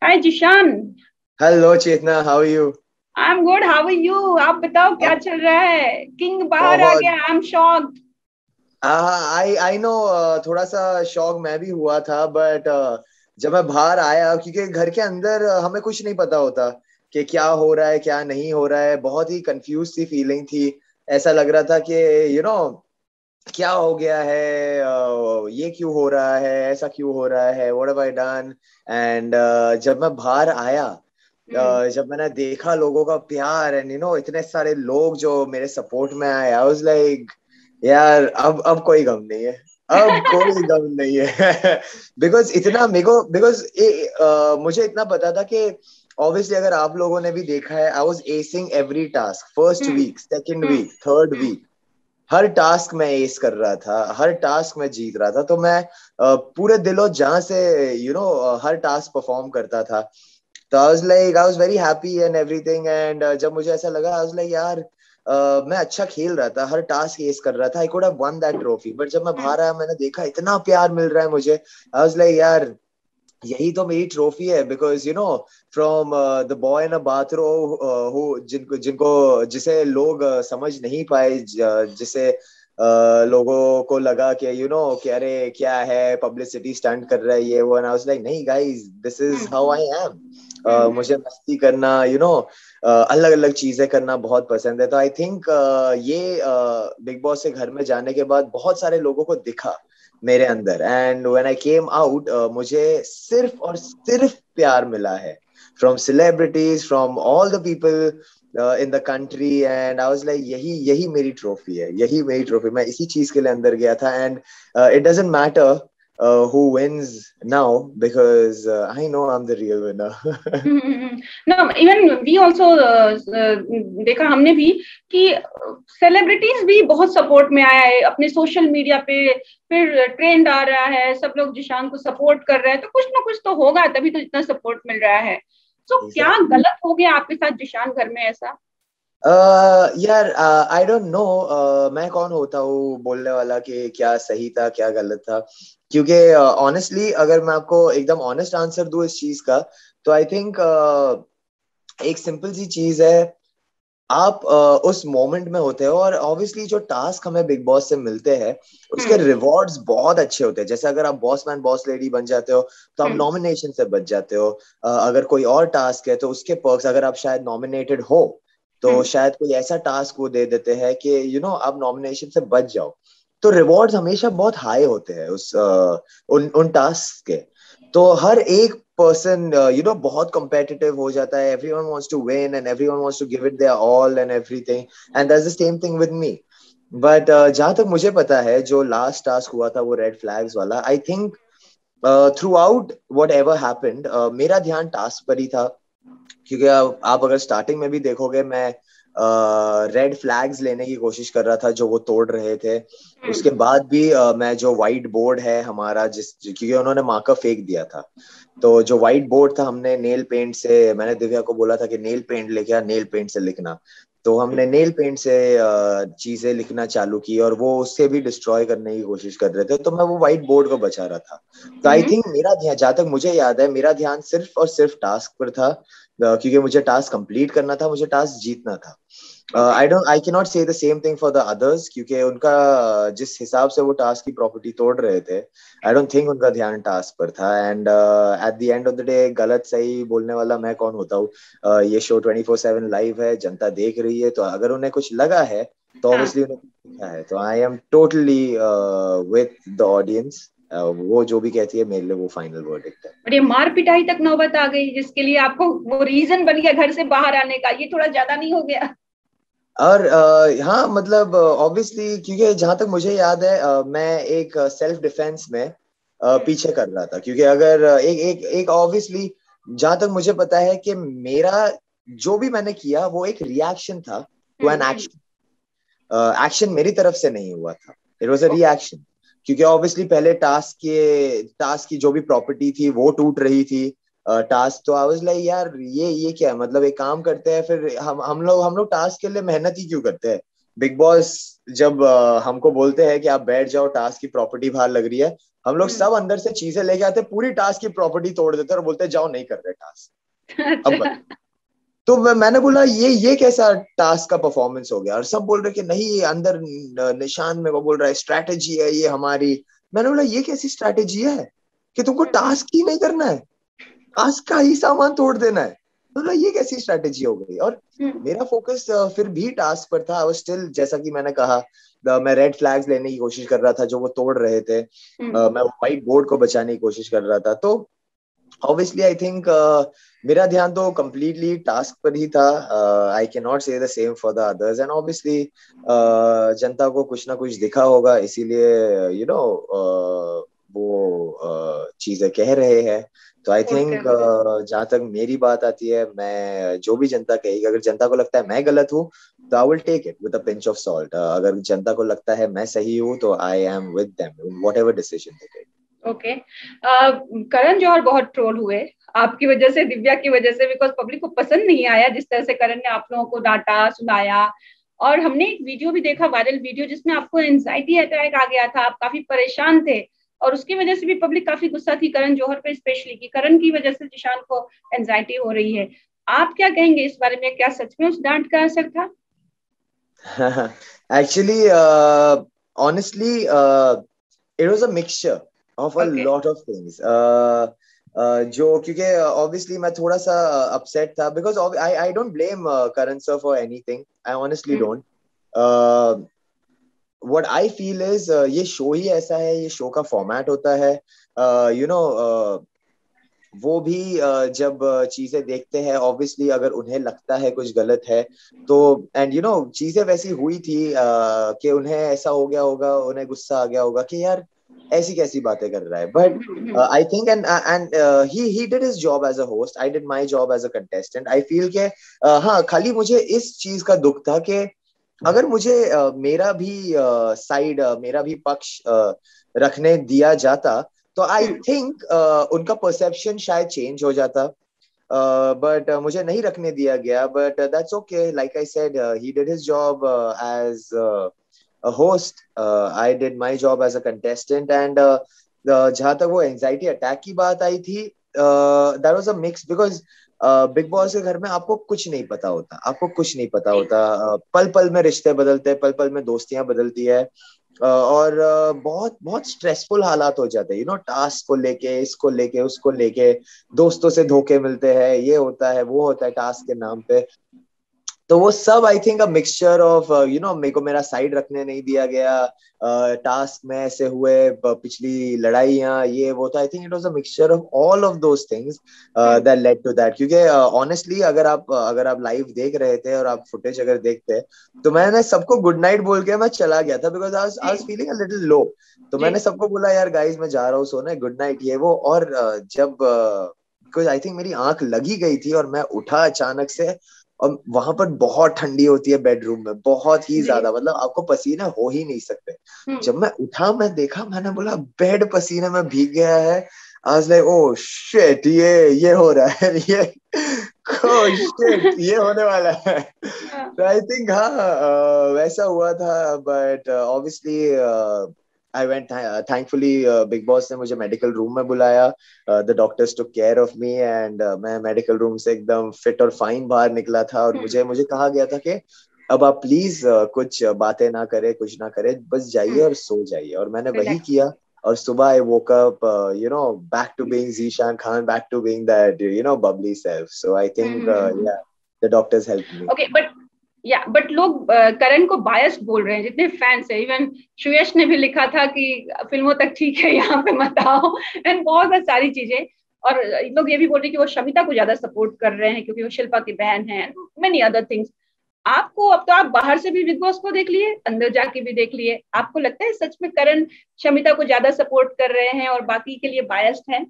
Hi Zishan. Hello Chetna, how you? I am good, how are you? आप बताओ क्या चल रहा है? किंग बाहर आ बहुत। गया, I am shocked. I I know. थोड़ा सा शॉक मैं भी हुआ था, बट जब मैं बाहर आया, क्योंकि घर के अंदर हमें कुछ नहीं पता होता कि क्या हो रहा है क्या नहीं हो रहा है। बहुत ही कंफ्यूज सी फीलिंग थी। ऐसा लग रहा था कि यू नो क्या हो गया है, ये क्यों हो रहा है, ऐसा क्यों हो रहा है, what have I done. And जब मैं बाहर आया, हम्म। जब मैंने देखा लोगों का प्यार एंड इतने सारे लोग जो मेरे सपोर्ट में आए, आई वाज लाइक यार अब कोई गम नहीं है। अब कोई गम नहीं है। बिकॉज इतना मेरे को बिकॉज मुझे इतना पता था कि ऑब्वियसली अगर आप लोगों ने भी देखा है, I was acing every task, first hmm. Week, second hmm. Week, third hmm. Week. हर टास्क में एस कर रहा था, हर टास्क में जीत रहा था। तो मैं पूरे दिलो जान से हर टास्क परफॉर्म करता था। तो I was very happy and everything. And जब मुझे ऐसा लगा, आई वाज लाइक यार, मैं अच्छा खेल रहा था, हर टास्क एस कर रहा था, I could have one that trophy. But जब मैं हम्म। बाहर आया, मैंने देखा इतना प्यार मिल रहा है मुझे। आई वाज लाइक यार, यही तो मेरी ट्रॉफी है। Because from the boy in a bathroom, who जिनको जिनको जिसे लोग समझ नहीं पाए, जिसे लोगों को लगा कि कि अरे क्या है, पब्लिसिटी स्टंट कर रहा है, ये वो। एंड आई वाज लाइक नहीं guys, this is how I am. Hmm. मुझे मस्ती करना, अलग अलग चीजें करना बहुत पसंद है। तो आई थिंक ये बिग बॉस से घर में जाने के बाद बहुत सारे लोगों को दिखा मेरे अंदर। And when I came out, मुझे सिर्फ और सिर्फ प्यार मिला है, from celebrities, from all the people in the country. And I was like यही यही मेरी ट्रॉफी है, यही मेरी ट्रॉफी। मैं इसी चीज के लिए अंदर गया था। And it doesn't matter who wins now, because I know I'm the real winner. No, even we also देखा हमने भी कि सेलिब्रिटीज भी बहुत सपोर्ट में आया है अपने सोशल मीडिया पे। फिर ट्रेंड आ रहा है, सब लोग जिशान को सपोर्ट कर रहे हैं, तो कुछ ना कुछ तो होगा, तभी तो इतना सपोर्ट मिल रहा है। तो क्या Exactly. गलत हो गया आपके साथ जिशान घर में ऐसा? यार, आई डोंट नो। मैं कौन होता हूँ बोलने वाला कि क्या सही था क्या गलत था। क्योंकि ऑनेस्टली अगर मैं आपको एकदम ऑनेस्ट आंसर दूं इस चीज का, तो आई थिंक एक सिंपल सी चीज है। आप उस मोमेंट में होते हो, और ऑब्वियसली जो टास्क हमें बिग बॉस से मिलते हैं, उसके हम्म। रिवॉर्ड्स बहुत अच्छे होते हैं। जैसे अगर आप बॉस मैन बॉस लेडी बन जाते हो, तो आप हम्म। नॉमिनेशन से बच जाते हो। अगर कोई और टास्क है तो उसके पर्क्स, अगर आप शायद नॉमिनेटेड हो, तो हम्म। शायद कोई ऐसा टास्क वो दे देते हैं कि आप नॉमिनेशन से बच जाओ। तो रिवॉर्ड्स हमेशा बहुत हाई होते हैं उस उन उन टास्क के। तो हर एक पर्सन बहुत competitive हो जाता है। everyone wants to win and everyone wants to give it their all and everything, and that's the same thing with me. But जहां तक मुझे पता है, जो लास्ट टास्क हुआ था वो रेड फ्लैग्स वाला, I think through out what ever happened, मेरा ध्यान टास्क पर ही था। क्योंकि आप अगर स्टार्टिंग में भी देखोगे, मैं रेड फ्लैग्स लेने की कोशिश कर रहा था जो वो तोड़ रहे थे। उसके बाद भी मैं जो व्हाइट बोर्ड है हमारा, क्योंकि उन्होंने मार्कर फेंक दिया था, तो जो व्हाइट बोर्ड था, हमने नेल पेंट से, मैंने दिव्या को बोला था कि नेल पेंट लेके आ, नेल पेंट से लिखना। तो हमने नेल पेंट से चीजें लिखना चालू की, और वो उससे भी डिस्ट्रॉय करने की कोशिश कर रहे थे। तो मैं वो व्हाइट बोर्ड को बचा रहा था। तो आई हम्म। थिंक मेरा ध्यान, जहां तक मुझे याद है, मेरा ध्यान सिर्फ और सिर्फ टास्क पर था। क्योंकि मुझे टास्क कंप्लीट करना था, मुझे टास्क जीतना था। ओके। आई कैन नॉट से the same thing for the others, क्योंकि उनका जिस हिसाब से वो टास्क की प्रॉपर्टी तोड़ रहे थे, आई डोंट थिंक उनका ध्यान टास्क पर था। And at the end of the day, गलत सही बोलने वाला मैं कौन होता हूँ। ये शो 24/7 लाइव है, जनता देख रही है। तो अगर उन्हें कुछ लगा है, तो हाँ। ऑब्वियसली उन्हें कुछ दिखा है। तो I am totally with the audience. वो जो भी कहती है, मेरे लिए वो फाइनल वर्डिक्ट है। और ये मार पिटाई तक नौबत आ गई, जिसके लिए आपको वो रीजन बन गया घर से बाहर आने का, ये थोड़ा ज्यादा नहीं हो गया? और हाँ, मतलब ऑब्वियसली, क्योंकि जहां तक मुझे याद है, मैं एक सेल्फ डिफेंस में पीछे कर रहा था। क्योंकि अगर एक एक एक ऑब्वियसली, जहां तक मुझे पता है कि मेरा जो भी मैंने किया, वो एक रिएक्शन था to an hmm. Action. Action मेरी तरफ से नहीं हुआ था, it was a okay. Reaction. क्योंकि ऑब्वियसली पहले टास्क की जो भी प्रॉपर्टी थी वो टूट रही थी। टास्क तो आई वाज लाइक यार, ये क्या है, मतलब एक काम करते हैं, फिर हम लोग टास्क के लिए मेहनत ही क्यों करते हैं। बिग बॉस जब हमको बोलते हैं कि आप बैठ जाओ, टास्क की प्रॉपर्टी बाहर लग रही है, हम लोग सब अंदर से चीजें लेके आते, पूरी टास्क की प्रॉपर्टी तोड़ देते और बोलते जाओ नहीं कर रहे टास्क। अब तो मैंने बोला ये कैसा टास्क का परफॉर्मेंस हो गया, और सब बोल रहे कि नहीं अंदर निशान में वो बोल रहा है स्ट्रैटेजी है ये हमारी। मैंने बोला ये कैसी स्ट्रैटेजी है कि तुमको टास्क ही नहीं करना है, टास्क का ही सामान तोड़ देना है। तो बोला ये कैसी स्ट्रैटेजी हो गई। और मेरा फोकस फिर भी टास्क पर था। स्टिल जैसा कि मैंने कहा, मैं रेड फ्लैग्स लेने की कोशिश कर रहा था जो वो तोड़ रहे थे, मैं व्हाइट बोर्ड को बचाने की कोशिश कर रहा था। तो ऑब्वियसली आई थिंक मेरा ध्यान तो कम्प्लीटली टास्क पर ही था। आई कैन नॉट से the same for the others, and obviously जनता को कुछ ना कुछ दिखा होगा, इसीलिए वो चीजें कह रहे हैं। तो आई थिंक जहां तक मेरी बात आती है, मैं जो भी जनता कहेगी, अगर जनता को लगता है मैं गलत हूँ तो I will take it with a pinch of salt. अगर जनता को लगता है मैं सही हूँ तो I am with them in whatever decision they take. Okay, Karan Johar बहुत ट्रोल हुए आपकी वजह से, दिव्या की वजह से, बिकॉज पब्लिक को पसंद नहीं आया जिस तरह से करण ने आप लोगों को डांटा सुनाया। और हमने एक वीडियो भी देखा, वायरल वीडियो, जिसमें आपको एंजाइटी अटैक आ गया था, आप काफी परेशान थे, और उसकी वजह से भी पब्लिक काफी गुस्सा थी करण जौहर पे स्पेशली, कि करण की वजह से जिशान को एंजाइटी हो रही है। आप क्या कहेंगे इस बारे में? क्या सच में उस डांट का असर था? Actually, honestly, it was a mixture of a okay. lot of things. जो क्योंकि obviously मैं थोड़ा सा upset था because I don't blame Karan sir for anything. I honestly don't. Uh, what I feel is ये शो ही ऐसा है, ये शो का फॉर्मेट होता है। यू नो वो भी जब चीजें देखते हैं, ऑब्वियसली अगर उन्हें लगता है कुछ गलत है तो, एंड यू नो चीजें वैसी हुई थी कि उन्हें ऐसा हो गया होगा, उन्हें गुस्सा आ गया होगा कि यार ऐसी कैसी बातें कर रहा है। But I think and he did his job as a host, I did my job as a contestant. I feel के हाँ, खाली मुझे इस चीज का दुख था कि अगर मुझे मेरा भी साइड, मेरा भी पक्ष रखने दिया जाता तो आई थिंक उनका परसेप्शन शायद चेंज हो जाता। बट मुझे नहीं रखने दिया गया, but that's okay. Like I said, he did his job as a host. I did my job as a contestant, and जहाँ तक वो एंजाइटी अटैक की बात आई थी, that was a mix because big boss के घर में आपको कुछ नहीं पता होता, आपको कुछ नहीं पता होता। पल पल में रिश्ते बदलते हैं, पल पल में दोस्तियां बदलती है, और बहुत बहुत स्ट्रेसफुल हालात हो जाते हैं, यू नो, टास्क को लेके, इसको लेके, उसको लेके, दोस्तों से धोखे मिलते हैं, ये होता है वो होता है टास्क के नाम पे। तो वो सब I think a mixture of, you know, मेरे को मेरा साइड रखने नहीं दिया गया, टास्क में ऐसे हुए, पिछली लड़ाइयाँ, ये वो। तो I think it was a mixture of all of those things that led to that. क्योंकि ऑनेस्टली अगर आप लाइव देख रहे थे और आप फुटेज अगर देखते, तो मैंने सबको गुड नाइट बोल के मैं चला गया था because I was feeling a little low. तो मैंने सबको बोला यार गाइस मैं जा रहा हूँ सोने, गुड नाइट, ये वो। और जब बिकॉज आई थिंक मेरी आंख लगी गई थी और मैं उठा अचानक से, और वहां पर बहुत ठंडी होती है बेडरूम में, बहुत ही ज्यादा, मतलब आपको पसीना हो ही नहीं सकते। जब मैं उठा, मैं देखा, मैंने बोला बेड पसीने में भीग गया है। I was like oh shit, ये हो रहा है, ये ओह शिट, ये होने वाला है। तो आई थिंक हाँ, वैसा हुआ था। But obviously I went, thankfully big boss ने मुझे मेडिकल रूम में बुलाया, the doctors took care of me, and मैं मेडिकल रूम से एकदम फिट और फाइन बाहर निकला था। और मुझे मुझे कहा गया था कि अब आप प्लीज कुछ बातें ना करें, कुछ ना करें, बस जाइए और सो जाइए। और मैंने वही किया, और सुबह I woke up, you know, back to being Zishan Khan, back to being that, you know, bubbly self. So I think yeah, the doctors helped me. Okay, but लोग करण को बायस्ड बोल रहे हैं, जितने फैंस है। इवन श्रेयस ने भी लिखा था कि फिल्मों तक ठीक है, यहाँ पे मत आओ, एंड बहुत सारी चीजें। और लोग ये भी बोल रहे हैं कि वो शमिता को ज्यादा सपोर्ट कर रहे हैं क्योंकि वो शिल्पा की बहन है, मेनी अदर थिंग्स। आपको, अब तो आप बाहर से भी बिग बॉस को देख लिए, अंदर जाके भी देख लिए, आपको लगता है सच में करण शमिता को ज्यादा सपोर्ट कर रहे हैं और बाकी के लिए बायस्ड हैं?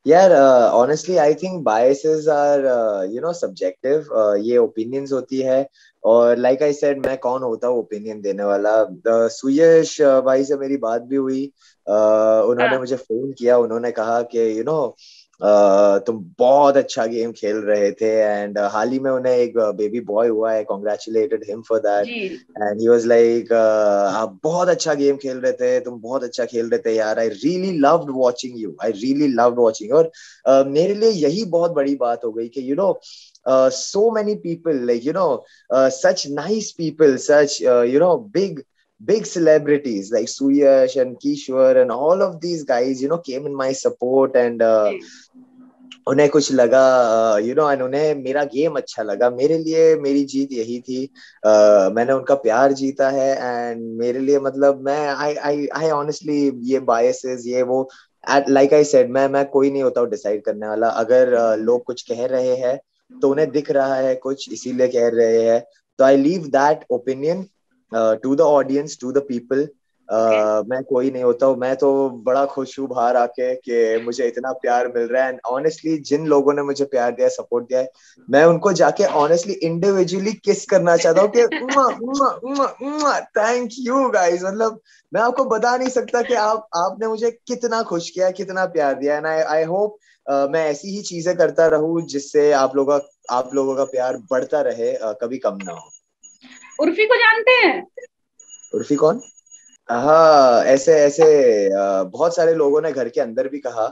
यार honestly I think biases are you know subjective, ये opinions होती है। और like I said, मैं कौन होता हूँ ओपिनियन देने वाला। सुयश भाई से मेरी बात भी हुई, उन्होंने मुझे फोन किया, उन्होंने कहा कि यू नो तुम बहुत अच्छा गेम खेल रहे थे, एंड हाल ही में उन्हें एक बेबी बॉय हुआ है, कॉन्ग्रेचुलेटेड हिम फॉर दैट। जी। एंड ही वाज लाइक आप बहुत अच्छा गेम खेल रहे थे, तुम बहुत अच्छा खेल रहे थे यार, I really loved watching you, I really loved watching. और मेरे लिए यही बहुत बड़ी बात हो गई कि you no so many people, like you know, such nice people, such you know, big celebrities like Suyash and Kishore and all of these guys, you know, came in my support, and जी। उन्हें कुछ लगा, you know, and उन्हें मेरा game अच्छा लगा। मेरे लिए मेरी जीत यही थी, मैंने उनका प्यार जीता है, एंड मेरे लिए मतलब मैं आई ऑनेस्टली, ये बायसेस ये वो, लाइक आई सेड, मैं कोई नहीं होता हूँ डिसाइड करने वाला। अगर लोग कुछ कह रहे हैं तो उन्हें दिख रहा है कुछ, इसीलिए कह रहे हैं, तो I leave that opinion to the audience, to the people. Okay. मैं कोई नहीं होता हूँ, मैं तो बड़ा खुश हूँ बाहर आके कि मुझे इतना प्यार मिल रहा है। एंड ऑनेस्टली जिन लोगों ने मुझे प्यार दिया, सपोर्ट दिया है, मैं उनको जाके ऑनेस्टली इंडिविजुअली किस करना चाहता हूँ कि थैंक यू गाइस। मतलब मैं आपको बता नहीं सकता कि आपने मुझे कितना खुश किया, कितना प्यार दिया, एंड आई आई होप मैं ऐसी ही चीजें करता रहूं जिससे आप लोगों का प्यार बढ़ता रहे, कभी कम ना हो। उर्फी को जानते हैं? उर्फी कौन? हाँ, ऐसे ऐसे बहुत सारे लोगों ने घर के अंदर भी कहा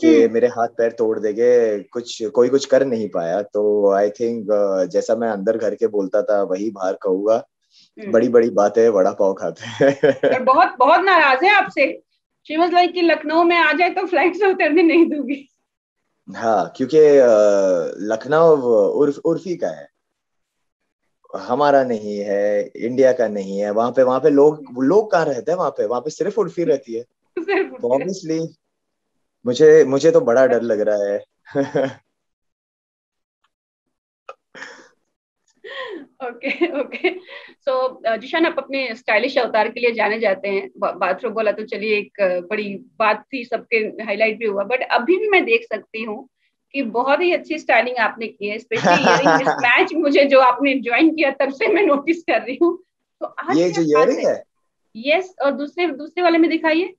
कि हम्म। मेरे हाथ पैर तोड़ देंगे, कोई कुछ कर नहीं पाया। तो आई थिंक जैसा मैं अंदर घर के बोलता था वही बाहर कहूंगा, हम्म। बड़ी बड़ी बातें बड़ा पाव खाते हैं। और बहुत बहुत नाराज है आपसे। शी वाज लाइक कि लखनऊ में आ जाए तो फ्लाइट से उतरने नहीं दूंगी। हाँ, क्योंकि लखनऊ उर्फी का है, हमारा नहीं है, इंडिया का नहीं है। वहां पे लोग कहाँ रहते हैं? वहां पे सिर्फ उर्फी रहती है। सिर्फ तो उठते। ऑब्वियसली मुझे मुझे तो बड़ा डर लग रहा है। Okay okay. सो जिशान, आप अपने स्टाइलिश अवतार के लिए जाने जाते हैं। बाथरूम बोला तो चलिए, एक बड़ी बात थी, सबके हाईलाइट भी हुआ, बट अभी भी मैं देख सकती हूँ कि बहुत ही अच्छी स्टाइलिंग आपने की है। स्पेशली इयरिंग मिसमैच मुझे जो आपने ज्वाइन किया तब से मैं नोटिस कर रही हूँ। तो आज ये क्या जो खास इयरिंग है? है, यस, और दूसरे दूसरे वाले में दिखाइए।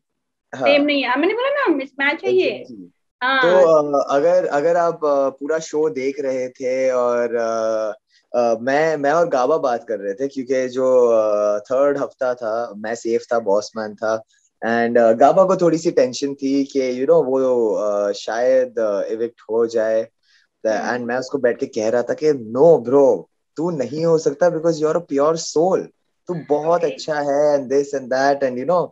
सेम हाँ नहीं है, मैंने बोला ना मिसमैच है ये। एग्जैक्टली। तो हाँ। अगर अगर आप पूरा शो देख रहे थे, और मैं और गाबा बात कर रहे थे, क्योंकि जो थर्ड हफ्ता था मैं सेफ था, बॉस मैन था, एंड गाबा को थोड़ी सी टेंशन थी कि यू नो वो शायद इविक्ट हो जाए। एंड हम्म। मैं उसको बैठ के कह रहा था कि नो ब्रो, तू नहीं हो सकता, because you are a pure soul, तू बहुत ओके। अच्छा है, and this and that, and you know,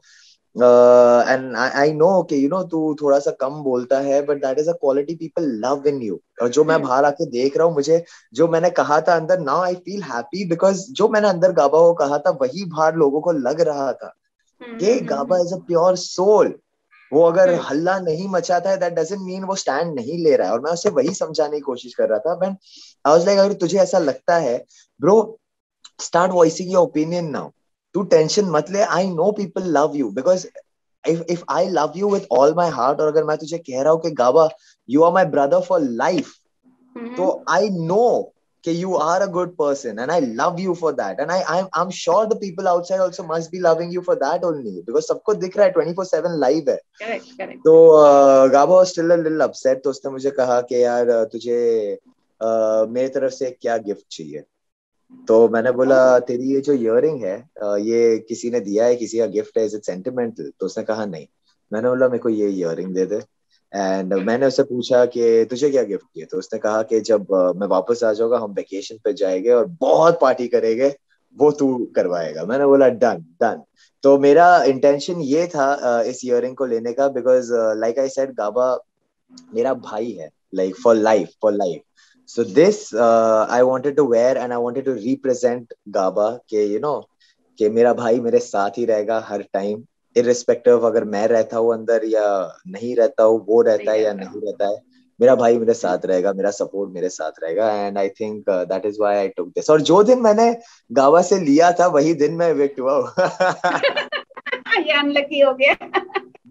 and I know कि यू नो तू थोड़ा सा कम बोलता है, but that is a quality people love in you. और जो मैं हम्म। बाहर आके देख रहा हूँ, मुझे जो मैंने कहा था अंदर, now I feel happy, because जो मैंने अंदर गाबा को कहा था वही बाहर लोगों को लग रहा था कि गाबा इज अ प्योर सोल। वो अगर हम्म। हल्ला नहीं मचाता है, दैट डजंट मीन वो स्टैंड नहीं ले रहा है। और मैं उसे वही समझाने की कोशिश कर रहा था। बट आई वाज लाइक, अगर तुझे ऐसा लगता है bro, start voicing your opinion now, तू टेंशन मत ले। I know people love you, because if I love you with all my heart, और अगर मैं तुझे कह रहा हूँ कि गाबा you are my brother for life, तो हम्म। I know कि you are a good person and I love you for that, and I'm sure the people outside also must be loving you for that only, because सबको दिख रहा है 24/7 live है। Correct correct. तो गाबा was still a little upset, तो उसने मुझे कहा कि यार तुझे मेरी तरफ से क्या गिफ्ट चाहिए? तो मैंने बोला, ओह। तेरी ये जो इयरिंग है, ये किसी ने दिया है, किसी का गिफ्ट है, इज इट सेंटिमेंटल? तो उसने कहा नहीं। मैंने बोला, मेरे को ये इयरिंग दे दे। एंड मैंने उससे पूछा कि तुझे क्या गिफ्ट किया? तो उसने कहा कि जब मैं वापस आ जाऊंगा, हम वेकेशन पे जाएंगे और बहुत पार्टी करेंगे, वो तू करवाएगा। मैंने बोला डन डन। तो मेरा इंटेंशन ये था इस इयरिंग को लेने का, बिकॉज लाइक आई सेड, गाबा मेरा भाई है, like for life, for life. So this I wanted to wear, and I wanted to represent Gaba के you know कि मेरा भाई मेरे साथ ही रहेगा हर टाइम, irrespective अगर मैं रहता हूँ अंदर या नहीं रहता हूँ, वो रहता नहीं है या रहता नहीं हूँ। रहता है, मेरा भाई मेरे साथ रहेगा, मेरा सपोर्ट मेरे साथ रहेगा। And I think that is why I took this. और जो दिन मैंने गाबा से लिया था वही दिन मैं evict हुआ हूँ। ये अनलकी हो गया।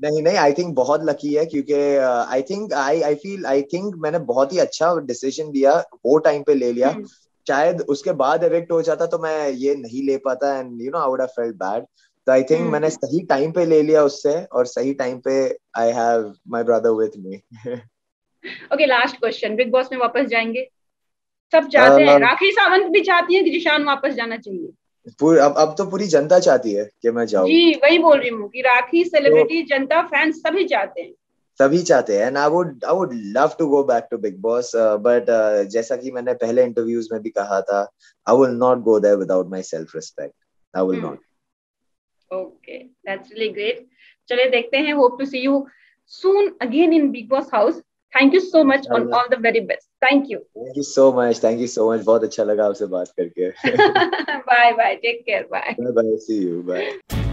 नहीं नहीं, आई थिंक बहुत लकी है, क्योंकि आई थिंक मैंने बहुत ही अच्छा डिसीजन लिया, वो टाइम पे ले लिया। हम्म। शायद उसके बाद इविक्ट हो जाता तो मैं ये नहीं ले पाता, and you no I would have felt bad. तो आई थिंक मैंने हम्म। सही टाइम पे ले लिया उससे, और सही टाइम पे I have my brother with me. Okay, last question, big boss में वापस जाएंगे? सब चाहते हैं, राखी सावंत भी चाहती है कि जिशान वापस जाना चाहिए। अब तो पूरी जनता चाहती है कि मैं जाऊं। जी वही बोल रही हूँ कि राखी, तो सेलिब्रिटी, जनता, फैंस सभी चाहते हैं। सभी चाहते हैं, and I would love to go back to Bigg Boss, but जैसा कि मैंने पहले इंटरव्यूज में भी कहा था, I will not go there without my self respect, I will not. Okay, that's really great. चलिए देखते हैं, hope to see you soon again in Bigg Boss house. Thank you so much, on इंशाल्लाह। All the very best. Thank you. Thank you so much, thank you so much, बहुत अच्छा लगा आपसे बात करके। Bye bye, take care, bye. Bye bye, see you, bye.